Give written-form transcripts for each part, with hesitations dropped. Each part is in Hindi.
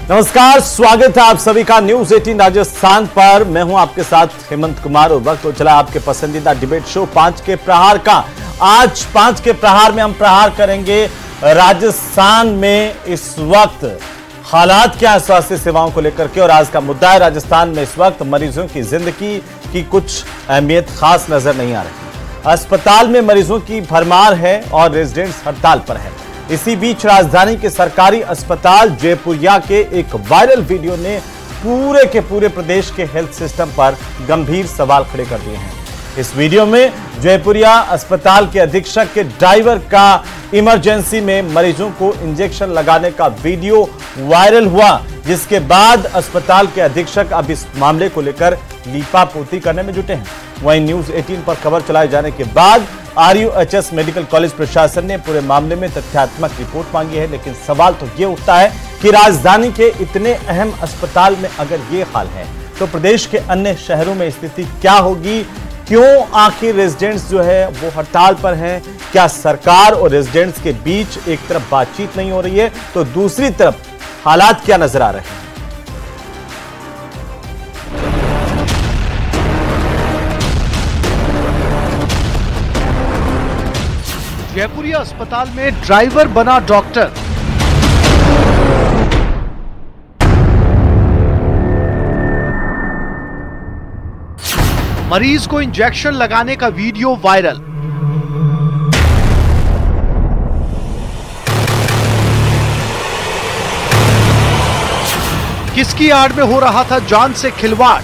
नमस्कार, स्वागत है आप सभी का न्यूज 18 राजस्थान पर। मैं हूं आपके साथ हेमंत कुमार और वक्त हो चला आपके पसंदीदा डिबेट शो 5 के प्रहार का। आज 5 के प्रहार में हम प्रहार करेंगे राजस्थान में इस वक्त हालात क्या है स्वास्थ्य सेवाओं को लेकर के। और आज का मुद्दा है राजस्थान में इस वक्त मरीजों की जिंदगी की कुछ अहमियत खास नजर नहीं आ रही। अस्पताल में मरीजों की भरमार है और रेजिडेंट्स हड़ताल पर है। इसी बीच राजधानी के सरकारी अस्पताल जयपुरिया के एक वायरल वीडियो ने पूरे के पूरे प्रदेश के हेल्थ सिस्टम पर गंभीर सवाल खड़े कर दिए हैं। इस वीडियो में जयपुरिया अस्पताल के अधीक्षक के ड्राइवर का इमरजेंसी में मरीजों को इंजेक्शन लगाने का वीडियो वायरल हुआ, जिसके बाद अस्पताल के अधीक्षक अब इस मामले को लेकर लीपापोती करने में जुटे हैं। वहीं न्यूज 18 पर खबर चलाए जाने के बाद RUHS मेडिकल कॉलेज प्रशासन ने पूरे मामले में तथ्यात्मक रिपोर्ट मांगी है। लेकिन सवाल तो ये उठता है कि राजधानी के इतने अहम अस्पताल में अगर ये हाल है तो प्रदेश के अन्य शहरों में स्थिति क्या होगी? क्यों आखिर रेजिडेंट्स जो है वो हड़ताल पर हैं? क्या सरकार और रेजिडेंट्स के बीच एक तरफ बातचीत नहीं हो रही है तो दूसरी तरफ हालात क्या नजर आ रहे हैं? जयपुरिया अस्पताल में ड्राइवर बना डॉक्टर। मरीज को इंजेक्शन लगाने का वीडियो वायरल। किसकी आड़ में हो रहा था जान से खिलवाड़?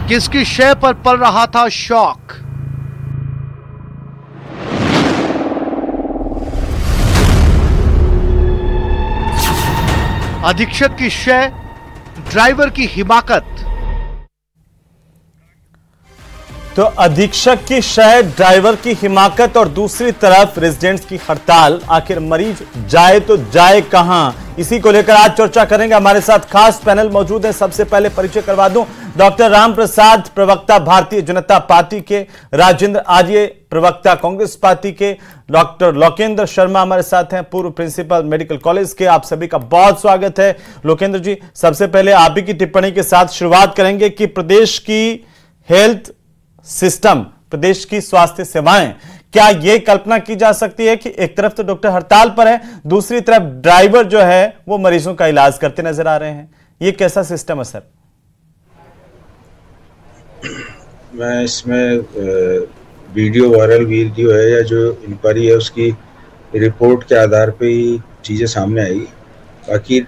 किसकी शय पर पड़ रहा था शौक? अधीक्षक की शय, ड्राइवर की हिमाकत। तो अधीक्षक की शय, ड्राइवर की हिमाकत और दूसरी तरफ रेजिडेंट्स की हड़ताल। आखिर मरीज जाए तो जाए कहां? इसी को लेकर आज चर्चा करेंगे। हमारे साथ खास पैनल मौजूद है। सबसे पहले परिचय करवा दूं, डॉक्टर राम प्रसाद, प्रवक्ता भारतीय जनता पार्टी के, राजेंद्र आर्य, प्रवक्ता कांग्रेस पार्टी के, डॉक्टर लोकेंद्र शर्मा हमारे साथ हैं, पूर्व प्रिंसिपल मेडिकल कॉलेज के। आप सभी का बहुत स्वागत है। लोकेंद्र जी, सबसे पहले आप ही की टिप्पणी के साथ शुरुआत करेंगे कि प्रदेश की हेल्थ सिस्टम, प्रदेश की स्वास्थ्य सेवाएं, क्या यह कल्पना की जा सकती है कि एक तरफ तो डॉक्टर हड़ताल पर है, दूसरी तरफ ड्राइवर जो है वो मरीजों का इलाज करते नजर आ रहे हैं? ये कैसा सिस्टम है सर? मैं इसमें वायरल वीडियो है या जो इंक्वायरी है उसकी रिपोर्ट के आधार पे ही चीज़ें सामने आएगी। बाकी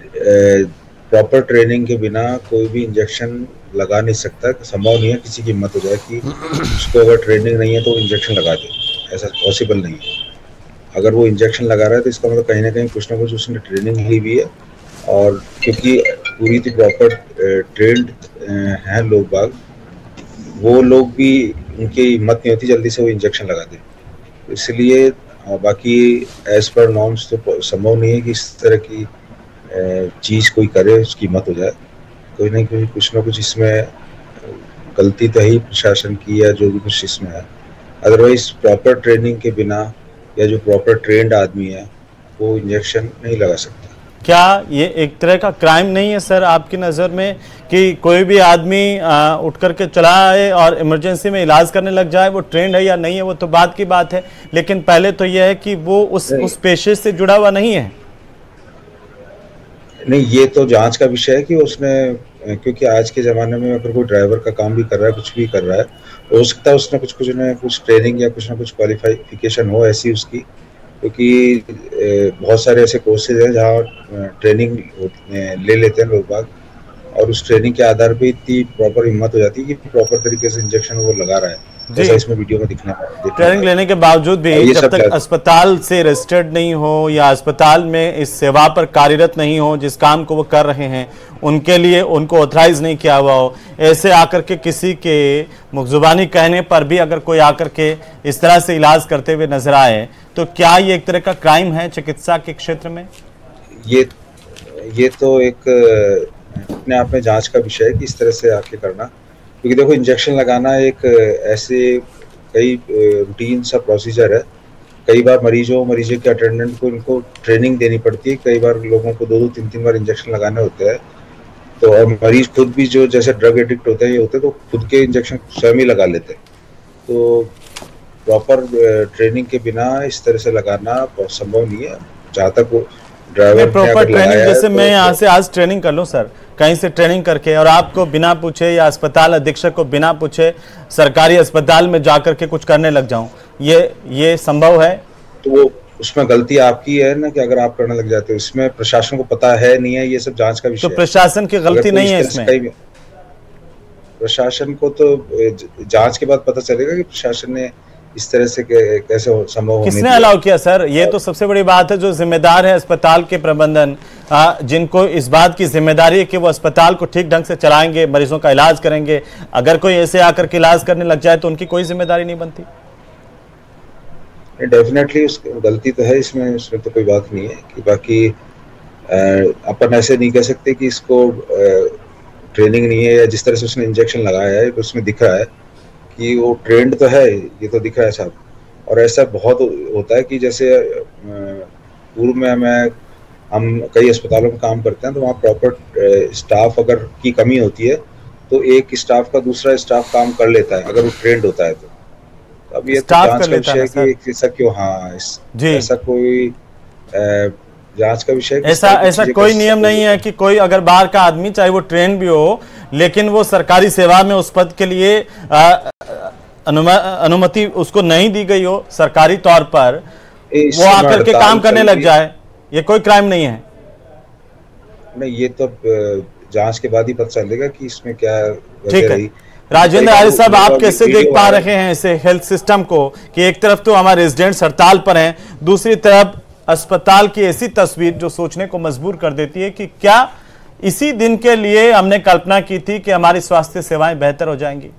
प्रॉपर ट्रेनिंग के बिना कोई भी इंजेक्शन लगा नहीं सकता। संभव नहीं है किसी की हिम्मत हो जाए कि उसको अगर ट्रेनिंग नहीं है तो इंजेक्शन लगा दे, ऐसा पॉसिबल नहीं है। अगर वो इंजेक्शन लगा रहा है तो इसका मतलब कहीं ना कुछ उसने ट्रेनिंग ली हुई है। और क्योंकि पूरी तो प्रॉपर ट्रेंड हैं लोग बाग, वो लोग भी उनकी हिम्मत नहीं होती जल्दी से वो इंजेक्शन लगा दे। इसलिए बाकी एज पर नॉर्म्स तो संभव नहीं है कि इस तरह की चीज़ कोई करे उसकी हिम्मत हो जाए। कोई नहीं कोई कुछ ना कुछ इसमें गलती तो ही प्रशासन की या जो भी कुछ इसमें है। अदरवाइज प्रॉपर ट्रेनिंग के बिना या जो प्रॉपर ट्रेंड आदमी है वो इंजेक्शन नहीं लगा सकता। क्या ये एक तरह का क्राइम नहीं है सर आपकी नज़र में कि कोई भी आदमी उठ करके चला आए और इमरजेंसी में इलाज करने लग जाए? वो ट्रेंड है या नहीं है वो तो बात की बात है, लेकिन पहले तो यह है कि वो उस पेशे से जुड़ा हुआ नहीं है। नहीं, ये तो जांच का विषय है कि उसने, क्योंकि आज के ज़माने में अगर कोई ड्राइवर का काम भी कर रहा है, कुछ भी कर रहा है, हो सकता है उसने कुछ ट्रेनिंग या कुछ ना कुछ क्वालिफिकेशन हो ऐसी उसकी। क्योंकि बहुत सारे ऐसे कोर्सेज हैं जहाँ ट्रेनिंग ले लेते हैं लोग बाग और उस ट्रेनिंग के आधार पे इतनी प्रॉपर हिम्मत हो जाती है कि प्रॉपर तरीके से इंजेक्शन वो लगा रहा है, जैसा इसमें वीडियो में दिखना ट्रेनिंग लेने के बावजूद भी जब तक अस्पताल से रजिस्टर्ड नहीं हो या अस्पताल में इस सेवा पर कार्यरत नहीं हो, जिस काम को वो कर रहे हैं उनके लिए उनको ऑथराइज नहीं किया हुआ हो, ऐसे आकर के किसी के मुखजुबानी कहने पर भी अगर कोई आकर के इस तरह से इलाज करते हुए नजर आए तो क्या ये एक तरह का क्राइम है चिकित्सा के क्षेत्र में? ये तो एक अपने आप में जांच का विषय है कि इस तरह से आके करना क्योंकि देखो इंजेक्शन लगाना एक ऐसे कई रूटीन सा प्रोसीजर है। कई बार मरीजों के अटेंडेंट को इनको ट्रेनिंग देनी पड़ती है, कई बार लोगों को 2-2, 3-3 बार इंजेक्शन लगाने होते हैं। तो और मरीज खुद भी जो जैसे ड्रग एडिक्ट होते हैं ये होते हैं तो खुद के इंजेक्शन स्वयं ही लगा लेते हैं। तो प्रॉपर ट्रेनिंग के बिना इस तरह से लगाना संभव नहीं है। जहाँ तक वो ड्राइवर प्रॉपर ट्रेनिंग, जैसे मैं यहाँ से आज ट्रेनिंग कर लूँ सर, कहीं से ट्रेनिंग करके, और आपको बिना पूछे या अस्पताल अधीक्षक को बिना पूछे सरकारी अस्पताल में जाकर के कुछ करने लग जाऊं, ये संभव है? तो वो उसमें गलती आपकी है ना कि अगर आप करने लग जाते हो। इसमें प्रशासन को पता है नहीं है, ये सब जांच का विषय है। तो प्रशासन की गलती नहीं है इसमें? प्रशासन को तो जांच के बाद पता चलेगा कि प्रशासन ने इस तरह से कैसे संभव, किसने अलाउ किया सर? ये तो सबसे बड़ी बात है। जो जिम्मेदार है अस्पताल के प्रबंधन, जिनको इस बात की जिम्मेदारी है कि वो अस्पताल को ठीक ढंग से चलाएंगे, मरीजों का इलाज करेंगे, अगर कोई ऐसे आकर के इलाज करने लग जाए तो उनकी कोई जिम्मेदारी नहीं बनती? डेफिनेटली गलती तो है इसमें तो कोई बात नहीं है कि बाकी अपन ऐसे नहीं कह सकते कि इसको ट्रेनिंग नहीं है, या जिस तरह से उसने इंजेक्शन लगाया है तो उसमें दिख रहा है कि वो ट्रेंड तो है, ये तो दिख रहा है साहब। और ऐसा बहुत होता है कि जैसे पूर्व में हम कई अस्पतालों में काम करते हैं तो वहाँ प्रॉपर स्टाफ अगर की कमी होती है तो एक स्टाफ का दूसरा स्टाफ काम कर लेता है अगर वो ट्रेंड होता है तो। अब ये तो जांच का विषय है कि ऐसा क्यों, हाँ ऐसा कोई जांच का विषय, ऐसा कोई नियम नहीं है कि कोई अगर बाहर का आदमी चाहे वो ट्रेन भी हो लेकिन वो सरकारी सेवा में उस पद के लिए अनुमति उसको नहीं दी गई हो सरकारी तौर पर, वो आकर के काम करने लग जाए, ये कोई क्राइम नहीं है? नहीं, ये तो जांच के बाद ही पता चलेगा कि इसमें क्या ठीक है। राजेंद्र आर्य साहब, आप कैसे देख पा रहे हैं इसे हेल्थ सिस्टम को कि एक तरफ तो हमारे रेजिडेंट्स हड़ताल पर हैं, दूसरी तरफ अस्पताल की ऐसी तस्वीर जो सोचने को मजबूर कर देती है कि क्या इसी दिन के लिए हमने कल्पना की थी कि हमारी स्वास्थ्य सेवाएं बेहतर हो जाएंगी?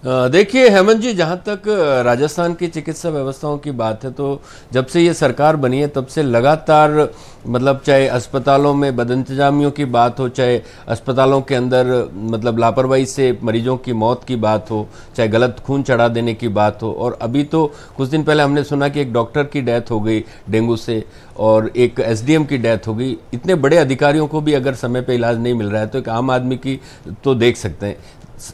देखिए हेमंत जी, जहाँ तक राजस्थान की चिकित्सा व्यवस्थाओं की बात है तो जब से ये सरकार बनी है तब से लगातार मतलब चाहे अस्पतालों में बदइंतजामियों की बात हो, चाहे अस्पतालों के अंदर मतलब लापरवाही से मरीजों की मौत की बात हो, चाहे गलत खून चढ़ा देने की बात हो, और अभी तो कुछ दिन पहले हमने सुना कि एक डॉक्टर की डेथ हो गई डेंगू से और एक एसडीएम की डेथ हो गई। इतने बड़े अधिकारियों को भी अगर समय पर इलाज नहीं मिल रहा है तो एक आम आदमी की तो देख सकते हैं।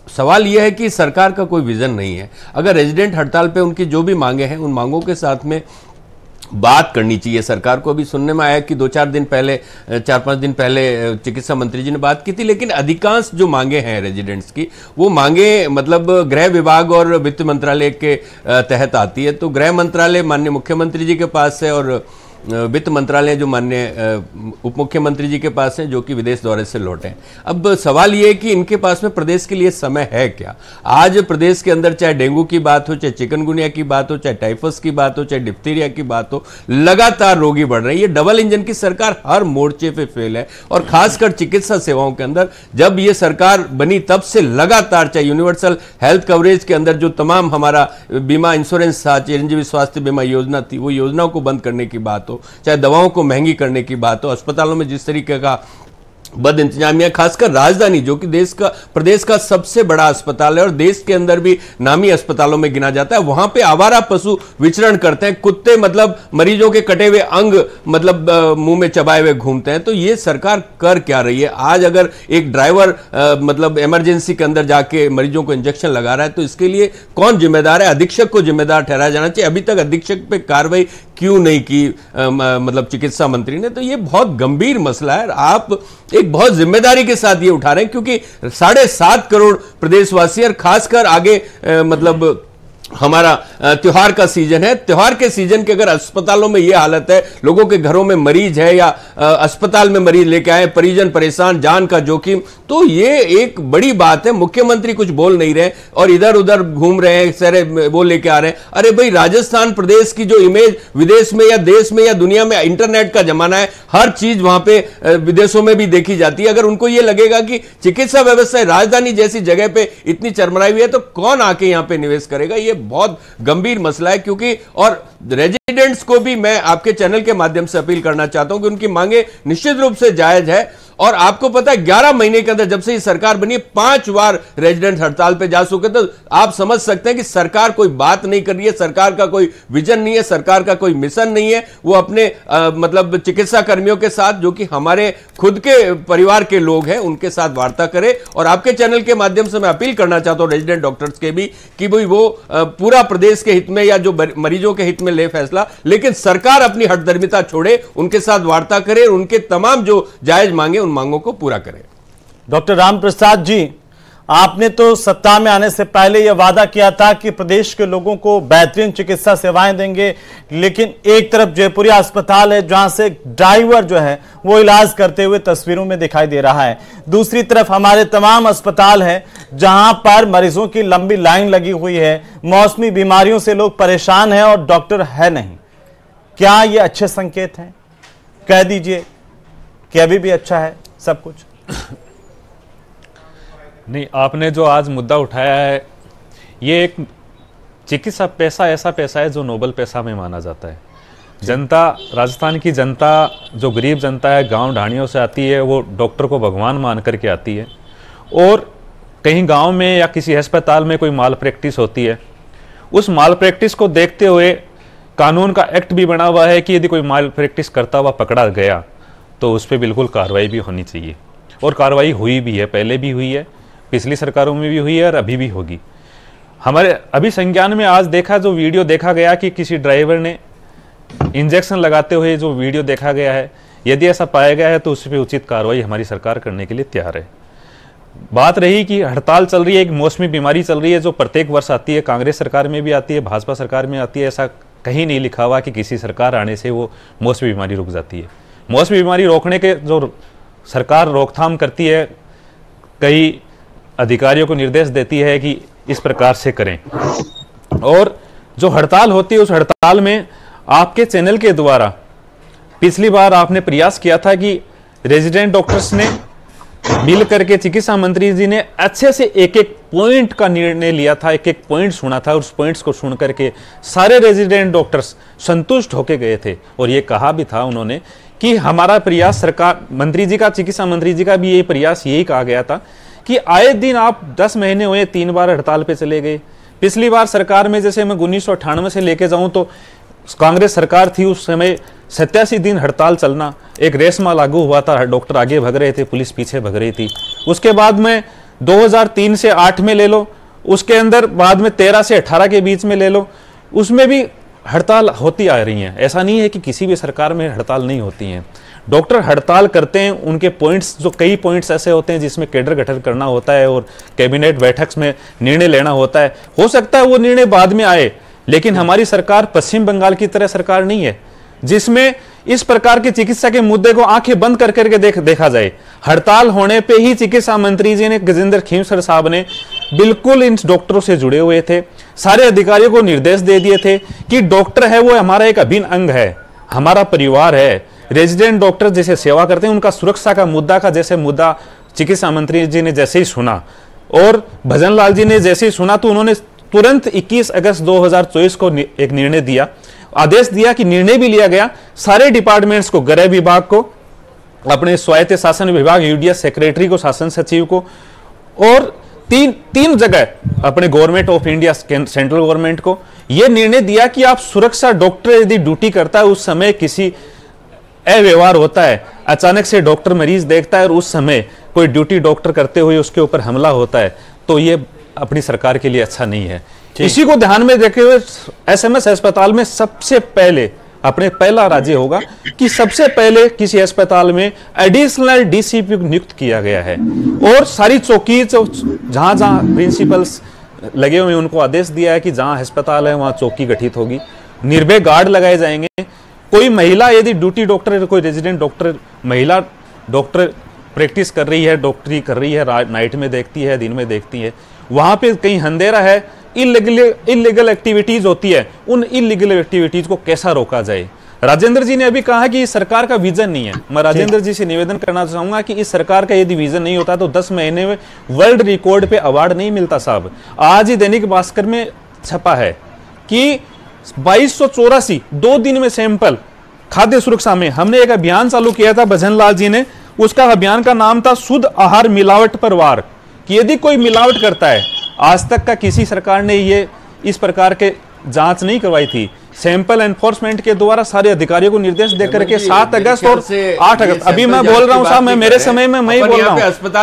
सवाल यह है कि सरकार का कोई विजन नहीं है। अगर रेजिडेंट हड़ताल पे उनकी जो भी मांगे हैं उन मांगों के साथ में बात करनी चाहिए सरकार को। अभी सुनने में आया कि 4-5 दिन पहले चिकित्सा मंत्री जी ने बात की थी, लेकिन अधिकांश जो मांगे हैं रेजिडेंट्स की वो मांगे मतलब गृह विभाग और वित्त मंत्रालय के तहत आती है। तो गृह मंत्रालय माननीय मुख्यमंत्री जी के पास है और वित्त मंत्रालय जो माननीय उप मुख्यमंत्री जी के पास है जो कि विदेश दौरे से लौटे हैं। अब सवाल ये है कि इनके पास में प्रदेश के लिए समय है क्या? आज प्रदेश के अंदर चाहे डेंगू की बात हो, चाहे चिकनगुनिया की बात हो, चाहे टाइफस की बात हो, चाहे डिप्थीरिया की बात हो, लगातार रोगी बढ़ रहे हैं। ये डबल इंजन की सरकार हर मोर्चे पे फेल है और खासकर चिकित्सा सेवाओं के अंदर जब ये सरकार बनी तब से लगातार चाहे यूनिवर्सल हेल्थ कवरेज के अंदर जो तमाम हमारा बीमा इंश्योरेंस था, चिरंजीवी स्वास्थ्य बीमा योजना थी, वो योजनाओं को बंद करने की बात हो, चाहे दवाओं को महंगी करने की बात हो, अस्पतालों में जिस तरीके का बद इंतजामिया, खासकर राजधानी जो कि प्रदेश का सबसे बड़ा अस्पताल है और देश के अंदर भी नामी अस्पतालों में गिना जाता है, वहां पे आवारा पशु विचरण करते हैं, कुत्ते मतलब मरीजों के कटे हुए अंग मतलब मुंह में चबाए हुए घूमते हैं। तो ये सरकार कर क्या रही है? आज अगर एक ड्राइवर मतलब इमरजेंसी के अंदर जाके मरीजों को इंजेक्शन लगा रहा है तो इसके लिए कौन जिम्मेदार है? अधीक्षक को जिम्मेदार ठहराया जाना चाहिए। अभी तक अधीक्षक पे कार्रवाई क्यों नहीं की मतलब चिकित्सा मंत्री ने? तो ये बहुत गंभीर मसला है। आप एक बहुत जिम्मेदारी के साथ ये उठा रहे हैं क्योंकि 7.5 करोड़ प्रदेशवासी और खासकर आगे मतलब हमारा त्योहार का सीजन है। त्योहार के सीजन के अगर अस्पतालों में यह हालत है, लोगों के घरों में मरीज है या अस्पताल में मरीज लेके आए, परिजन परेशान, जान का जोखिम, तो ये एक बड़ी बात है। मुख्यमंत्री कुछ बोल नहीं रहे और इधर उधर घूम रहे हैं, सारे वो लेके आ रहे हैं। अरे भाई, राजस्थान प्रदेश की जो इमेज विदेश में या देश में या दुनिया में, इंटरनेट का जमाना है, हर चीज वहां पे विदेशों में भी देखी जाती है। अगर उनको ये लगेगा कि चिकित्सा व्यवस्था राजधानी जैसी जगह पे इतनी चरमराई हुई है तो कौन आके यहां पे निवेश करेगा? ये बहुत गंभीर मसला है। क्योंकि और रेजिडेंट्स को भी मैं आपके चैनल के माध्यम से अपील करना चाहता हूं कि उनकी मांगे निश्चित रूप से जायज है और आपको पता है 11 महीने के अंदर जब से ये सरकार बनी है 5 बार रेजिडेंट हड़ताल पे जा चुके, तो आप समझ सकते हैं कि सरकार कोई बात नहीं कर रही है, सरकार का कोई विजन नहीं है, सरकार का कोई मिशन नहीं है। वो अपने मतलब चिकित्सा कर्मियों के साथ, जो कि हमारे खुद के परिवार के लोग हैं, उनके साथ वार्ता करे। और आपके चैनल के माध्यम से मैं अपील करना चाहता हूं रेजिडेंट डॉक्टर्स के भी कि भाई वो पूरा प्रदेश के हित में या जो मरीजों के हित में ले फैसला, लेकिन सरकार अपनी हठधर्मिता छोड़े, उनके साथ वार्ता करे, उनके तमाम जो जायज मांगे उन मांगों को पूरा करें। डॉक्टर रामप्रसाद जी, आपने तो सत्ता में आने से पहले यह वादा किया था कि प्रदेश के लोगों को बेहतरीन चिकित्सा सेवाएं देंगे, लेकिन एक तरफ जयपुरिया अस्पताल है जहां से ड्राइवर जो है वो इलाज करते हुए तस्वीरों में दिखाई दे रहा है, दूसरी तरफ हमारे तमाम अस्पताल हैं जहां पर मरीजों की लंबी लाइन लगी हुई है, मौसमी बीमारियों से लोग परेशान हैं और डॉक्टर है नहीं। क्या ये अच्छे संकेत हैं? कह दीजिए कि अभी भी अच्छा है सब कुछ? नहीं, आपने जो आज मुद्दा उठाया है, ये एक चिकित्सा पैसा ऐसा पैसा है जो नोबल पैसा में माना जाता है। जनता, राजस्थान की जनता, जो गरीब जनता है, गांव ढाणियों से आती है, वो डॉक्टर को भगवान मान करके आती है। और कहीं गांव में या किसी अस्पताल में कोई माल प्रैक्टिस होती है, उस माल प्रैक्टिस को देखते हुए कानून का एक्ट भी बना हुआ है कि यदि कोई माल प्रैक्टिस करता हुआ पकड़ा गया तो उस पर बिल्कुल कार्रवाई भी होनी चाहिए। और कार्रवाई हुई भी है, पहले भी हुई है, पिछली सरकारों में भी हुई है और अभी भी होगी। हमारे अभी संज्ञान में आज देखा, जो वीडियो देखा गया कि किसी ड्राइवर ने इंजेक्शन लगाते हुए जो वीडियो देखा गया है, यदि ऐसा पाया गया है तो उस पर उचित कार्रवाई हमारी सरकार करने के लिए तैयार है। बात रही कि हड़ताल चल रही है, एक मौसमी बीमारी चल रही है जो प्रत्येक वर्ष आती है, कांग्रेस सरकार में भी आती है, भाजपा सरकार में आती है। ऐसा कहीं नहीं लिखा हुआ कि किसी सरकार आने से वो मौसमी बीमारी रुक जाती है। मौसमी बीमारी रोकने के जो सरकार रोकथाम करती है, कई अधिकारियों को निर्देश देती है कि इस प्रकार से करें। और जो हड़ताल होती है, उस हड़ताल में आपके चैनल के द्वारा पिछली बार आपने प्रयास किया था कि रेजिडेंट डॉक्टर्स ने मिल करके चिकित्सा मंत्री जी ने अच्छे से एक एक पॉइंट का निर्णय लिया था, एक एक पॉइंट सुना था, उस पॉइंट्स को सुन करके सारे रेजिडेंट डॉक्टर्स संतुष्ट होके गए थे। और ये कहा भी था उन्होंने कि हमारा प्रयास, सरकार मंत्री जी का, चिकित्सा मंत्री जी का भी ये प्रयास यही कहा गया था कि आए दिन आप 10 महीने हुए 3 बार हड़ताल पे चले गए। पिछली बार सरकार में, जैसे मैं 1998 से लेके जाऊं तो कांग्रेस सरकार थी, उस समय 87 दिन हड़ताल चलना, एक रेशमा लागू हुआ था, डॉक्टर आगे भग रहे थे, पुलिस पीछे भग रही थी। उसके बाद में 2003 से 8 में ले लो, उसके अंदर बाद में 13 से 18 के बीच में ले लो, उसमें भी हड़ताल होती आ रही हैं। ऐसा नहीं है कि किसी भी सरकार में हड़ताल नहीं होती हैं। डॉक्टर हड़ताल करते हैं, उनके पॉइंट्स, जो कई पॉइंट्स ऐसे होते हैं जिसमें कैडर गठन करना होता है और कैबिनेट बैठक में निर्णय लेना होता है। हो सकता है वो निर्णय बाद में आए, लेकिन हमारी सरकार पश्चिम बंगाल की तरह सरकार नहीं है जिसमें इस प्रकार के चिकित्सा के मुद्दे को आंखें बंद कर करके देखा जाए। हड़ताल होने पे ही चिकित्सा मंत्री जी ने, गजेंद्र खींवसर साहब ने बिल्कुल इन डॉक्टरों से जुड़े हुए थे, सारे अधिकारियों को निर्देश दे दिए थे कि डॉक्टर है वो हमारा एक अभिन्न अंग है, हमारा परिवार है। रेजिडेंट डॉक्टर जैसे सेवा करते हैं, उनका सुरक्षा का मुद्दा का जैसे मुद्दा चिकित्सा मंत्री जी ने जैसे ही सुना और भजन लाल जी ने जैसे ही सुना तो उन्होंने तुरंत 21 अगस्त 2024 को एक निर्णय दिया, आदेश दिया कि निर्णय भी लिया गया सारे डिपार्टमेंट्स को, गृह विभाग को, अपने स्वायत्त शासन विभाग, यूडीएस सेक्रेटरी को, शासन सचिव को, और तीन जगह अपने government of India, central government को यह निर्णय दिया कि आप सुरक्षा, डॉक्टर यदि ड्यूटी करता है, उस समय किसी अव्यवहार होता है, अचानक से डॉक्टर मरीज देखता है और उस समय कोई ड्यूटी डॉक्टर करते हुए उसके ऊपर हमला होता है, तो ये अपनी सरकार के लिए अच्छा नहीं है। इसी को ध्यान में रखते हुए एसएमएस अस्पताल में सबसे पहले, अपने पहला राज्य होगा कि सबसे पहले किसी अस्पताल में एडिशनल डीसीपी नियुक्त किया गया है और सारी चौकी, जहां जहां प्रिंसिपल्स लगे हुए उनको आदेश दिया है कि जहां अस्पताल है वहां चौकी गठित होगी, निर्भय गार्ड लगाए जाएंगे। कोई महिला यदि ड्यूटी डॉक्टर, कोई रेजिडेंट डॉक्टर, महिला डॉक्टर प्रैक्टिस कर रही है, डॉक्टरी कर रही है, नाइट में देखती है, दिन में देखती है, वहां पे कहीं अंधेरा है, इलीगल एक्टिविटीज होती है, उन इलीगल एक्टिविटीज को कैसा रोका जाए। राजेंद्र जी ने अभी कहा कि इस सरकार का विजन नहीं है। मैं राजेंद्र जी से निवेदन करना चाहूंगा कि इस सरकार का यदि विजन नहीं होता तो 10 महीने में वर्ल्ड रिकॉर्ड पे अवार्ड नहीं मिलता साहब। आज ही दैनिक भास्कर में छपा है कि 2284 2 दिन में सैंपल खाद्य सुरक्षा में, हमने एक अभियान चालू किया था, भजन लाल जी ने उसका अभियान का नाम था शुद्ध आहार मिलावट पर वार, कि यदि कोई मिलावट करता है, आज तक का किसी सरकार ने ये इस प्रकार के जांच नहीं करवाई थी। सैंपल एनफोर्समेंट के द्वारा सारे अधिकारियों को निर्देश देकर के 7 अगस्त और 8 अगस्त, अभी मैं बोल रहा हूँ साहब, मैं मेरे समय में मैं ही बोल रहा हूँ,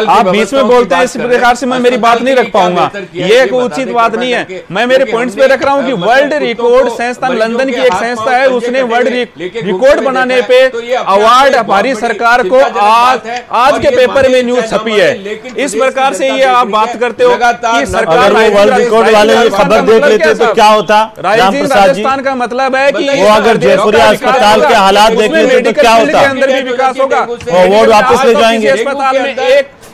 आप बीच में बोलते हैं, इस प्रकार से मैं मेरी बात नहीं रख पाऊंगा, ये कोई उचित बात नहीं है। मैं मेरे पॉइंट्स पे रख रहा हूँ कि वर्ल्ड रिकॉर्ड संस्थान लंदन की एक संस्था है, उसने वर्ल्ड रिकॉर्ड बनाने पे अवार्ड हमारी सरकार को आज के पेपर में न्यूज छपी है। इस प्रकार से ये आप बात करते हो कि सरकार वर्ल्ड रिकॉर्ड वाले ये खबर देख लेते तो क्या होता? राजस्थान का मतलब है कि वो अगर जयपुरिया अस्पताल के हालात देख लेते तो क्या होता? अंदर भी विकास होगा, वो वापस ले जाएंगे। अस्पताल में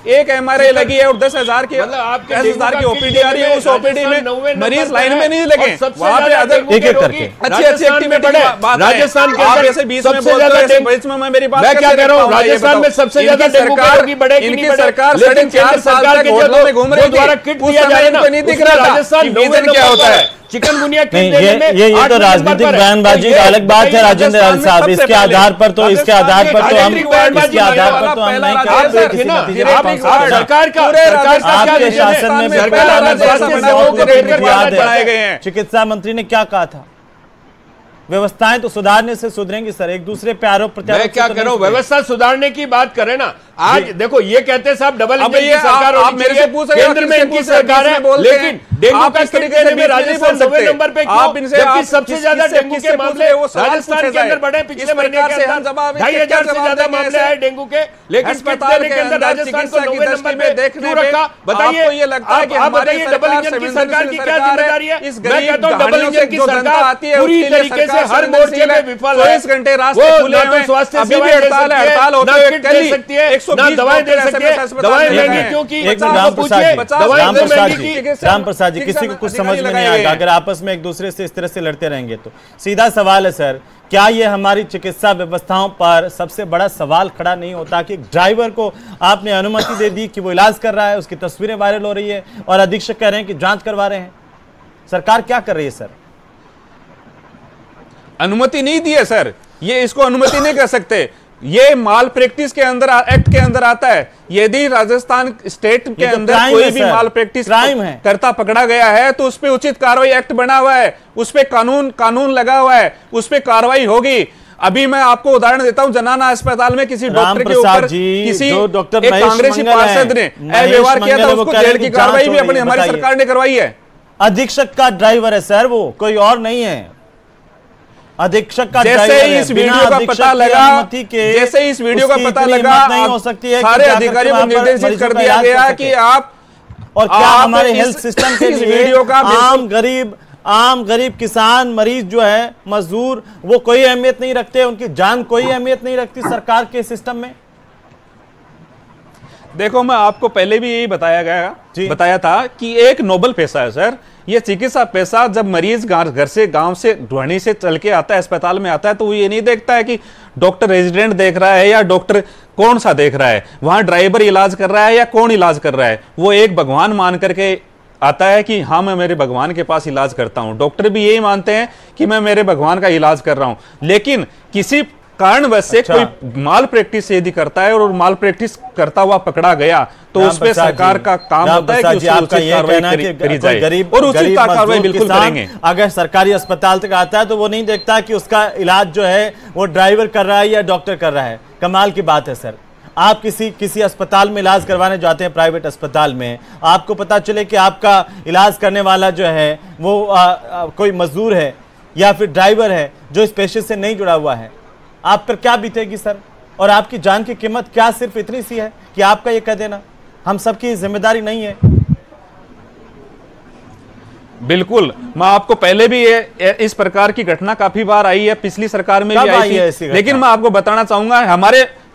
एक MRI लगी है और 10,000 की 10,000 की OPD आ रही है, उस OPD में मरीज लाइन में नहीं लगे, वहाँ पे अदर एक एक करके अच्छी एक्टिविटी राजस्थान के आप ऐसे बीच में बोलते हैं, बीच में मैं मेरी बात मैं क्या कह रहा हूँ, राजस्थान में सबसे ज्यादा सरकार की बढ़ेगी, इनकी सरकार साढ़े 4 साल तक होटलों में घूम रही द्वारा किट दिया जाए ना, नहीं दिख रहा था रीजन क्या होता है। चिकनगुनिया ये तो राजनीतिक बयानबाजी का अलग बात है राजेंद्र लाल साहब, इसके आधार पर तो हम इसके आधार पर तो हम नहीं सरकार का आपके शासन में चिकित्सा मंत्री ने क्या कहा था? व्यवस्थाएं तो सुधारने से सुधरेंगी सर, एक दूसरे पे आरोप प्रत्यारोप। मैं क्या कह रहा हूं, व्यवस्था सुधारने की बात करें ना। आज देखो ये कहते हैं साहब डबल इंजन की सरकार होनी चाहिए, केंद्र में इनकी सरकार है, लेकिन डेंगू का तरीके में राजस्थान 9वें नंबर पे क्यों, जबकि सबसे ज्यादा डेंगू के मामले राजस्थान के अंदर बढ़े। पिछले महीने के अंदर 2,500 से ज्यादा मामले आए डेंगू के, लेकिन किट देने के अंदर राजस्थान को 9वें नंबर पे क्यों रखा? बताइए, आप बताइए डबल इंजन की सरकार की क्या जिम्मेदारी है? मैं कहता हूँ डबल इंजन की सरकार पूरी तरीके से हर मोर्चे में विफल है। 24 घंटे रास्ते खुले हैं, स्वास्थ्य अभी भी हड़ताल है, हड़ताल होते हुए दे सकती है, ना दवाएं दे सकती है, दवाएं महंगी क्योंकि राम प्रसाद जी, किसी को कुछ समझ में नहीं आएगा अगर आपस में एक दूसरे से इस तरह से लड़ते रहेंगे तो। सीधा सवाल है सर, क्या ये हमारी चिकित्सा व्यवस्थाओं पर सबसे बड़ा सवाल खड़ा नहीं होता कि ड्राइवर को आपने अनुमति दे दी कि वो इलाज कर रहा है, उसकी तस्वीरें वायरल हो रही है और अधीक्षक कह रहे हैं कि जांच करवा रहे हैं, सरकार क्या कर रही है सर? अनुमति नहीं दी है सर, ये इसको अनुमति नहीं कर सकते, ये माल प्रैक्टिस के अंदर एक्ट के अंदर आता है। यदि राजस्थान स्टेट के अंदर कोई भी माल प्रैक्टिस करता पकड़ा गया है तो उस पर उचित कार्रवाई एक्ट बना हुआ है, उस पर कानून लगा हुआ है, उस पर कार्रवाई होगी। अभी मैं आपको उदाहरण देता हूं, जनाना अस्पताल में किसी डॉक्टर के ऊपर किसी कांग्रेसी पार्षद ने अव्यवहार किया था, उसको जेल की कार्रवाई भी अपनी हमारी सरकार ने करवाई है। अधीक्षक का ड्राइवर है सर, वो कोई और नहीं है, अधीक्षक का जैसे ही इस वीडियो का पता लगा, जैसे ही इस वीडियो का पता लगा, नहीं हो सकती है, सारे अधिकारियों को निर्देशित कर दिया गया कि आप और क्या हमारे हेल्थ सिस्टम के वीडियो का आम गरीब किसान मरीज जो है मजदूर वो कोई अहमियत नहीं रखते, उनकी जान कोई अहमियत नहीं रखती सरकार के सिस्टम में। देखो मैं आपको पहले भी यही बताया था कि एक नोबल पेशा है सर, ये चिकित्सा पेशा। जब मरीज घर से गांव से ढुआनी से चल के आता है, अस्पताल में आता है, तो वो ये नहीं देखता है कि डॉक्टर रेजिडेंट देख रहा है या डॉक्टर कौन सा देख रहा है, वहां ड्राइवर इलाज कर रहा है या कौन इलाज कर रहा है। वो एक भगवान मान करके आता है कि हाँ मैं मेरे भगवान के पास इलाज करता हूं। डॉक्टर भी यही मानते हैं कि मैं मेरे भगवान का इलाज कर रहा हूं। लेकिन किसी कारणवश से कोई माल प्रैक्टिस यदि करता है और माल प्रैक्टिस करता हुआ पकड़ा गया तो उस पे सरकार का काम होता है कि उसको उचित कार्रवाई करी जाए और उचित कार्रवाई बिल्कुल करेंगे। अगर सरकारी अस्पताल तक आता है तो वो नहीं देखता कि उसका इलाज जो है वो ड्राइवर कर रहा है या डॉक्टर कर रहा है। कमाल की बात है सर, आप किसी अस्पताल में इलाज करवाने जाते हैं, प्राइवेट अस्पताल में, आपको पता चले कि आपका इलाज करने वाला जो है वो कोई मजदूर है या फिर ड्राइवर है जो इस पेशे से नहीं जुड़ा हुआ है, आप पर क्या बीतेगी सर? और आपकी जान की कीमत क्या सिर्फ इतनी सी है कि आपका ये कह देना हम सबकी जिम्मेदारी नहीं है? बिल्कुल, मैं आपको पहले भी इस प्रकार की घटना काफी बार आई है, पिछली सरकार में भी आई थी, लेकिन मैं आपको बताना चाहूंगा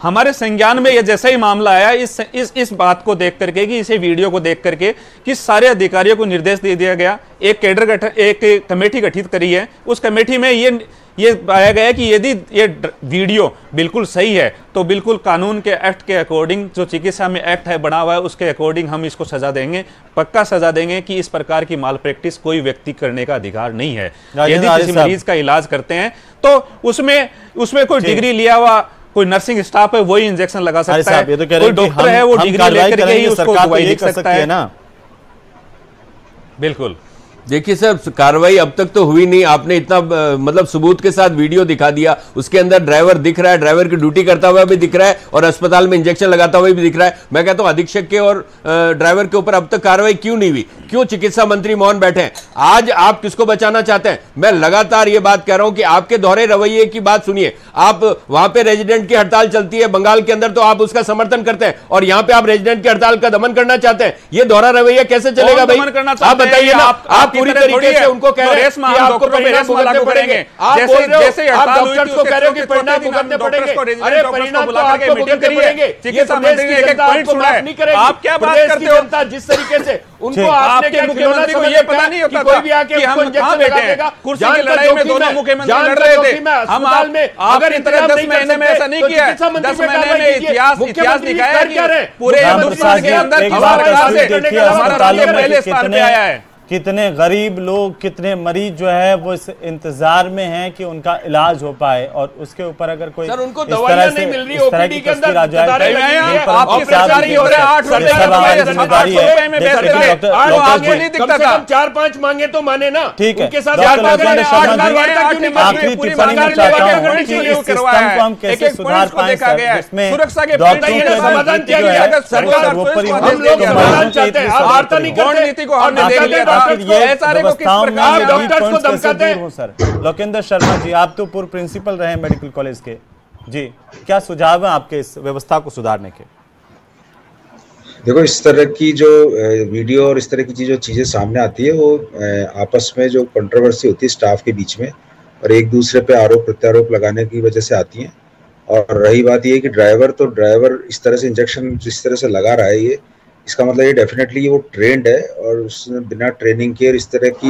हमारे संज्ञान में ये जैसा ही मामला आया इस बात को देख करके कि इसे वीडियो को देख करके कि सारे अधिकारियों को निर्देश दे दिया गया, एक कमेटी गठित करी है। उस कमेटी में ये पाया गया कि यदि ये वीडियो बिल्कुल सही है तो बिल्कुल कानून के एक्ट के अकॉर्डिंग, जो चिकित्सा में एक्ट है बना हुआ है उसके अकॉर्डिंग हम इसको सजा देंगे, पक्का सजा देंगे कि इस प्रकार की माल प्रैक्टिस कोई व्यक्ति करने का अधिकार नहीं है। यदि किसी मरीज का इलाज करते हैं तो उसमें कोई डिग्री लिया हुआ कोई नर्सिंग स्टाफ है वही इंजेक्शन लगा सकता है, ये तो कह रहे कोई हैं कि डॉक्टर है वो डिग्री लेकर के ही उसको दवाई लिख सकता है ना। बिल्कुल। देखिए सर, कार्रवाई अब तक तो हुई नहीं, आपने इतना मतलब सबूत के साथ वीडियो दिखा दिया, उसके अंदर ड्राइवर दिख रहा है, ड्राइवर की ड्यूटी करता हुआ भी दिख रहा है और अस्पताल में इंजेक्शन लगाता हुआ भी दिख रहा है। मैं कहता हूं अधीक्षक के और ड्राइवर के ऊपर अब तक कार्रवाई क्यों नहीं हुई? क्यों चिकित्सा मंत्री मौन बैठे हैं? आज आप किसको बचाना चाहते हैं? मैं लगातार ये बात कह रहा हूं कि आपके दोहरे रवैये की बात सुनिए। आप वहां पे रेजिडेंट की हड़ताल चलती है बंगाल के अंदर, तो आप उसका समर्थन करते हैं और यहां पे आप रेजिडेंट की हड़ताल का दमन करना चाहते हैं। ये दोहरा रवैया कैसे चलेगा भाई? आप बताइए ना। आप पूरी तरीके से उनको कह रहे हैं कि आपको परिणाम भुगतने पड़ेंगे। आप बोल रहे हो, आप डॉक्टर्स को कह रहे हो कि परिणाम भुगतने पड़ेंगे। अरे परिणाम तो आपको भुगतने पड़ेंगे। चिकित्सा मंत्री ने एक पॉइंट सुना है, आप क्या बात करते हो? जनता जिस तरीके से उनको आपने क्या मुख्यमंत्री को ये पता नहीं होता कोई भी आके हमको इंजेक्शन लगा देगा। कुर्सी की लड़ाई में दोनों मुख्यमंत्री लड़ रहे थे। हम में अगर इतना 10 महीने में ऐसा नहीं किया, 10 महीने में इतिहास दिखाया है पूरे हिंदुस्तान के अंदर पहले स्थान पे आया है। कितने गरीब लोग, कितने मरीज जो है वो इस इंतजार में हैं कि उनका इलाज हो पाए और उसके ऊपर अगर कोई सर उनको दवाइयां नहीं मिल रही ओपीडी के अंदर आपकी सरकारी हो रहा है 8 कम से कम 4-5 मांगे तो माने ना। ठीक है, उनके साथ आखिरी टिप्पणी में चाहता हूं कि इस सिस्टम को हम कैसे सुधार पाएं जिसमें सुरक्षा के समाधान किया गया। सरकार हम लोग समाधान चाहते हैं, आप वार्ता नहीं करते। नीति को हमने देख लिया। लोकेंद्र शर्मा जी, आप तो पूर्व प्रिंसिपल रहे मेडिकल कॉलेज के जी, क्या सुझाव है आपके इस व्यवस्था को सुधारने के? देखो, इस तरह की जो वीडियो और इस तरह की जो चीजें सामने आती है वो आपस में जो कंट्रोवर्सी होती है स्टाफ के बीच में और एक दूसरे पे आरोप प्रत्यारोप लगाने की वजह से आती हैं। और रही बात ये कि ड्राइवर इस तरह से इंजेक्शन जिस तरह से लगा रहा है, ये इसका मतलब ये डेफिनेटली वो ट्रेंड है और उसने बिना ट्रेनिंग के और इस तरह की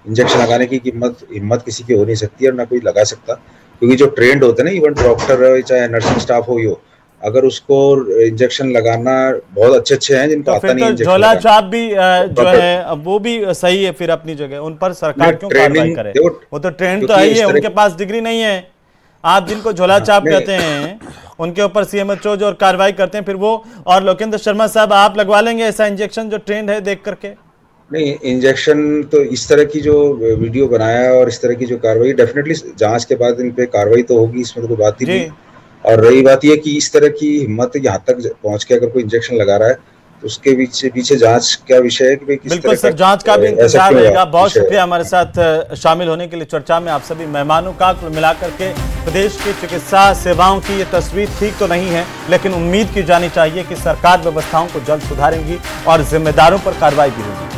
इंजेक्शन लगाने की हिम्मत किसी की हो नहीं सकती और ना कोई लगा सकता, क्योंकि जो ट्रेंड होते हैं ना, इवन डॉक्टर हो चाहे नर्सिंग स्टाफ हो, अगर उसको इंजेक्शन लगाना बहुत अच्छे हैं जिनको आता नहीं, झोला छाप भी जो है वो भी सही है फिर अपनी जगह, उन पर सरकार क्यों कार्रवाई करे? वो तो ट्रेंड तो है ही है, उनके पास डिग्री नहीं है। आप जिनको झोला छाप कहते हैं उनके ऊपर सीएमएचओ जो कार्रवाई करते हैं फिर वो, और लोकेंद्र शर्मा साहब आप लगवा लेंगे ऐसा इंजेक्शन जो ट्रेंड है देख करके? नहीं, इंजेक्शन तो इस तरह की जो वीडियो बनाया और इस तरह की जो कार्रवाई, डेफिनेटली जांच के बाद इन पे कार्रवाई तो होगी, इसमें तो कोई बात ही नहीं। और रही बात ये कि इस तरह की हिम्मत यहाँ तक पहुंच के अगर कोई इंजेक्शन लगा रहा है तो उसके पीछे जांच का विषय है कि भाई बिल्कुल सर, जांच का भी इंतजार रहेगा। बहुत शुक्रिया हमारे साथ शामिल होने के लिए चर्चा में आप सभी मेहमानों का। कुल मिलाकर के प्रदेश की चिकित्सा सेवाओं की ये तस्वीर ठीक तो नहीं है, लेकिन उम्मीद की जानी चाहिए कि सरकार व्यवस्थाओं को जल्द सुधारेंगी और जिम्मेदारों पर कार्रवाई भी होगी।